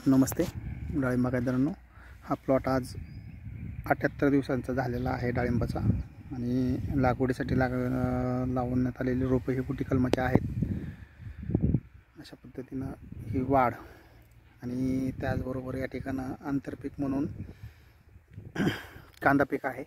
नमस्ते डाळिंब बागायतदारांनो, हा प्लॉट आज 78 दिवसांचा झालेला आहे डाळिंबाचा आणि लागवडीसाठी लावण्यात आलेली रोपं ही गुटी कलमाची आहेत। अशा पद्धतीनं ही वाढ आणि त्याचबरोबर या ठिकाणी आंतरपीक म्हणून कांदा पीक आहे।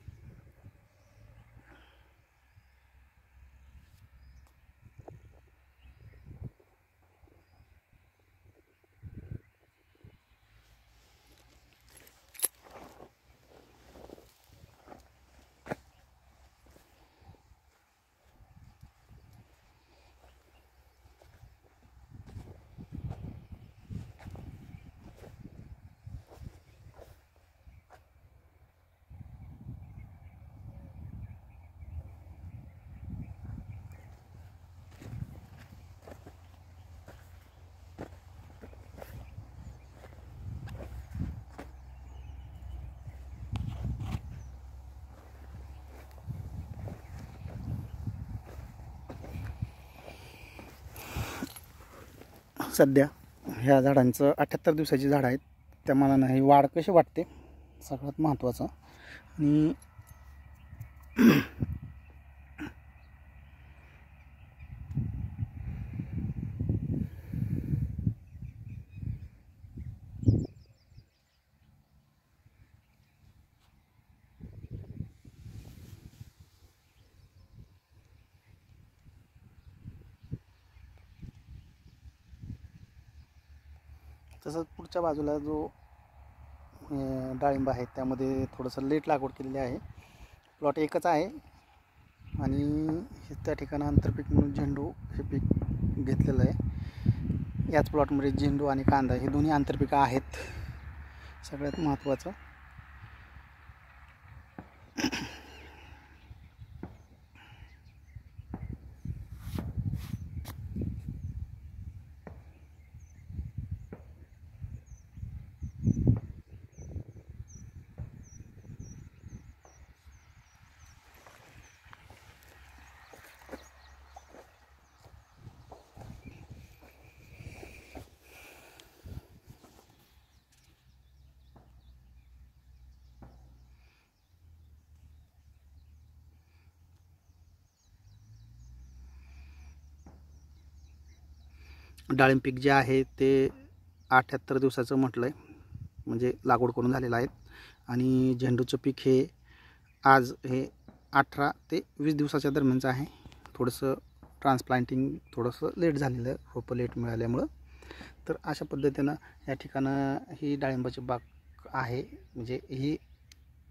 सध्या ह्या झाडांचं 78 दिवसाची झाड आहेत, त्या मानाने ही वाढ कशी वाटते सगळ्यात महत्त्वाचं। आणि तसंच पुढच्या बाजूला जो डाळिंब आहे त्यामध्ये थोडंसं लेट लागवड केलेली आहे। प्लॉट एकच आहे आणि त्या ठिकाणी आंतरपीक म्हणून झेंडू हे पीक घेतलेलं आहे। याच प्लॉटमध्ये झेंडू आणि कांदा हे दोन्ही आंतरपिकं आहेत। सगळ्यात महत्त्वाचं डाळिंब पीक जे आहे ते 78 दिवसाचं म्हटलं आहे, म्हणजे लागवड करून झालेलं आहे। आणि झेंडूचं पीक हे आज हे 18 ते 20 दिवसाच्या दरम्यानचं आहे। थोडंसं ट्रान्सप्लांटिंग थोडंसं लेट झालेलं, रोपं लेट मिळाल्यामुळं। तर अशा पद्धतीनं या ठिकाणं ही डाळिंबाची बाग आहे, म्हणजे ही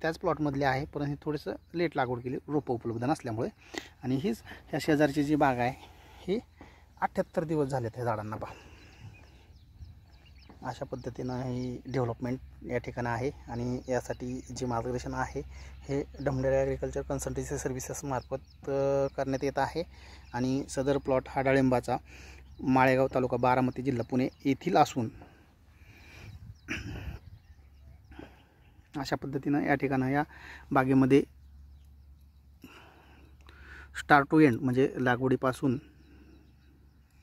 त्याच प्लॉटमधली आहे, पण हे थोडंसं लेट लागवड केली रोपं उपलब्ध नसल्यामुळे। आणि हीच ह्या शेजारची जी बाग आहे ही 78 दिवस झालेत ह्या झाडांना पहा। अशा पद्धतीनं ही डेव्हलपमेंट या ठिकाणी आहे आणि यासाठी जे मार्गदर्शन आहे हे ढमढेरे ॲग्रिकल्चर कन्सल्टन्सी सर्व्हिसेस मार्फत करण्यात येत आहे। आणि सदर प्लॉट हा डाळिंबाचा माळेगाव तालुका बारामती जिल्हा पुणे येथील असून अशा पद्धतीनं या ठिकाणी या बागेमध्ये स्टार्ट टू एंड म्हणजे लागवडीपासून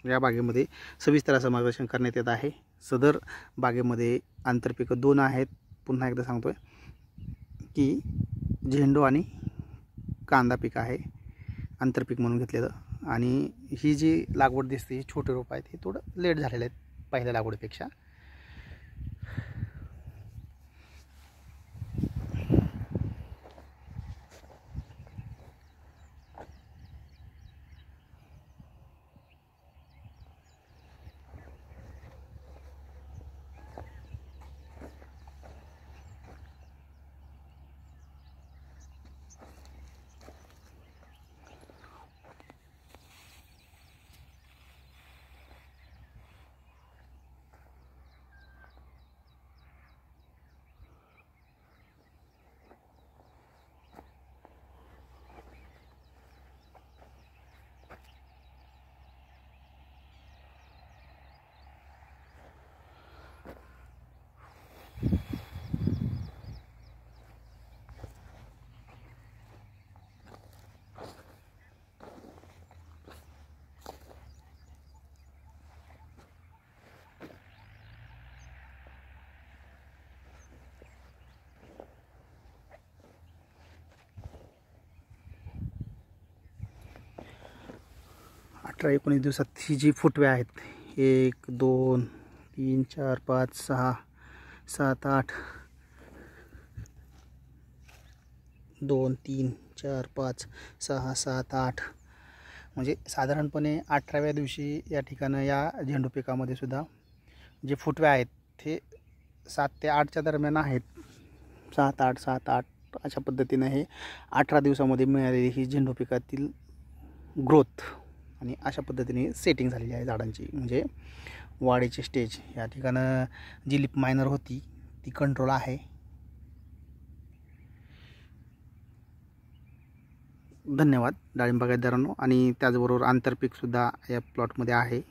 या बागेमध्ये सविस्तर असं मार्गदर्शन करण्यात येत आहे। सदर बागेमध्ये आंतरपिकं 2 आहेत। पुन्हा एकदा सांगतोय की झेंडू आणि कांदा पीक आहे आंतरपीक म्हणून घेतलेलं। आणि ही जी लागवड दिसते ही छोटे रोप आहेत, हे थोडं लेट झालेले आहेत पहिल्या लागवडीपेक्षा। 18-19 दिवसात ही जी फुटवे आहेत 1 2 3 4 5 6 7 8 2 3 4 5 6 7 8 म्हणजे साधारणपणे 18व्या दिवशी या ठिकाणी या झेंडू पिकामध्ये सुद्धा जे फुटवे आहेत ते 7 ते 8च्या दरम्यान आहेत. 7 8 7 8 अशा पद्धतीने हे 18 दिवसामध्ये मिळालेली ही झेंडू पिकातील ग्रोथ आणि अशा पद्धतीने सेटिंग झालेली आहे झाडांची. म्हणजे वाढीची स्टेज या ठिकाणं जी लिप मायनर होती ती कंट्रोल आहे. धन्यवाद डाळिंब बागायतदारांनो. आणि त्याचबरोबर आंतरपीकसुद्धा या प्लॉटमध्ये आहे,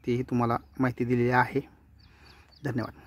तेही तुम्हाला माहिती दिलेली आहे. धन्यवाद.